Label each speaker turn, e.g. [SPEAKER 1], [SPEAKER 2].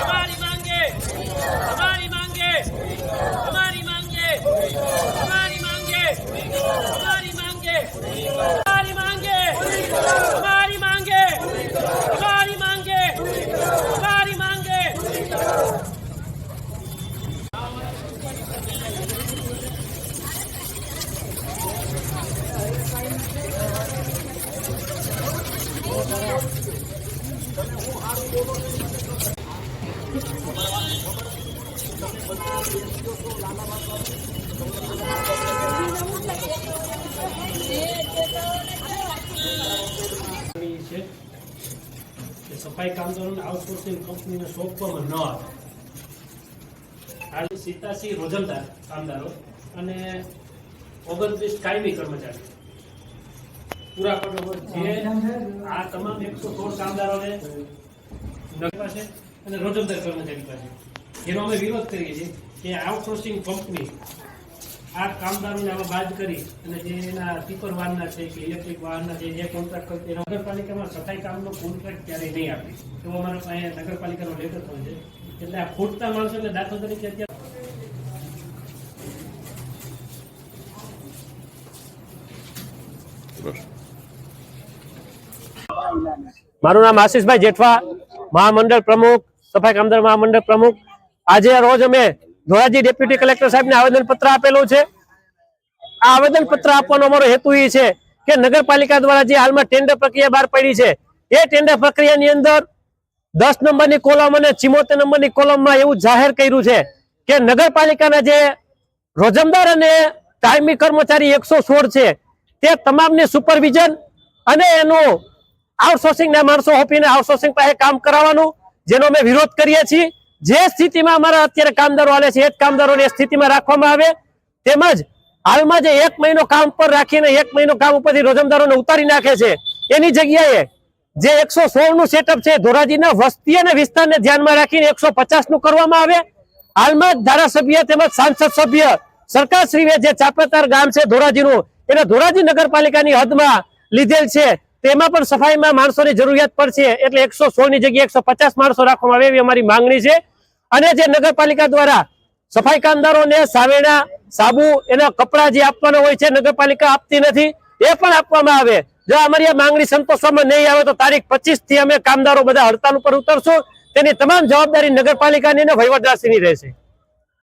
[SPEAKER 1] हमारी मांगे हमारी मांगे हमारी मांगे हमारी मांगे हमारी मांगे हमारी मांगे हमारी मांगे हमारी मांगे हमारी मांगे सफाई कामदारों आउटसोर्सिंग कंपनी ने सोंपવામાં ન આવે આ 87 રોજમદાર કામદારો અને 29 કાયમી કર્મચારીઓ પૂરા પાડવા જે આ તમામ 116 કામદારોને નગર પાસે અને રોજમદાર કર્મચારી પાસે જેનો અમે વિરોધ કરીએ છીએ કે આઉટસોર્સિંગ કંપની આ કામદારોને આમાં બાદ કરી અને જે એના ટીપર વાહનના છે કે ઇલેક્ટ્રિક વાહનના જે કોન્ટ્રાક્ટ કરતી નગરપાલિકામાં સફાઈ કામનો કોન્ટ્રાક્ટ ક્યારેય નહીં આપે એવો અમારા અહીંયા નગરપાલિકાનો લેટર હોય છે એટલે આ ખૂટતા માણસો એટલે દાખલા તરીકે અત્યારે
[SPEAKER 2] મારું નામ આશીષભાઈ જેઠવા, મહામંડળ પ્રમુખ, સફાઈ કામદાર મહામંડળ પ્રમુખ। આજે રોજ અમે ધોરાજી ડેપ્યુટી કલેક્ટર સાહેબને આવેદનપત્ર આપેલું છે। આ આવેદનપત્ર આપવાનો અમારો હેતુ એ છે કે નગરપાલિકા દ્વારા જે હાલમાં ટેન્ડર પ્રક્રિયા બહાર પડી છે એ ટેન્ડર પ્રક્રિયાની અંદર 10 નંબરની કોલમ અને 74 નંબરની કોલમમાં એવું જાહેર કર્યું છે કે નગરપાલિકાના જે રોજમદાર અને કાયમી કર્મચારી 116 છે તે તમામની સુપરવિઝન અને એનું આઉટસોર્સિંગના માણસો હોપીને આઉટસોર્સિંગ પાસે કામ કરાવવાનું, જેનો અમે વિરોધ કરીએ છીએ। જે સ્થિતિમાં અમારા અત્યારે કામદારો હાલે છે એ જ કામદારોને સ્થિતિમાં રાખવામાં આવે, તેમજ હાલમાં જે 1 મહિનો કામ પર રાખીને 1 મહિનો કામ ઉપરથી રોજમદારોને ઉતારી નાખે છે એની જગ્યાએ જે 116 નું સેટઅપ છે ધોરાજીના વસ્તી અને વિસ્તારને ધ્યાનમાં રાખીને 150 નું કરવામાં આવે। હાલમાં જ ધારાસભ્ય તેમજ સાંસદ સભ્ય સરકારશ્રીએ જે ચાપેતાર ગામ છે ધોરાજીનું એને ધોરાજી નગરપાલિકાની હદમાં લીધેલ છે, તેમાં પણ સફાઈમાં માણસોની જરૂરિયાત પડશે એટલે 116 ની જગ્યાએ 150 માણસો રાખવામાં આવે એવી અમારી માંગણી છે। અને જે નગરપાલિકા દ્વારા સફાઈ કામદારોને સાવેણા, સાબુ, એના કપડા જે આપવાના હોય છે નગરપાલિકા આપતી નથી, એ પણ આપવામાં આવે। જો અમારી આ માંગણી સંતોષવામાં નહીં આવે તો તારીખ 25 થી અમે કામદારો બધા હડતાલ ઉપર ઉતરશું। તેની તમામ જવાબદારી નગરપાલિકાની અને વહીવટદારશ્રીની રહેશે।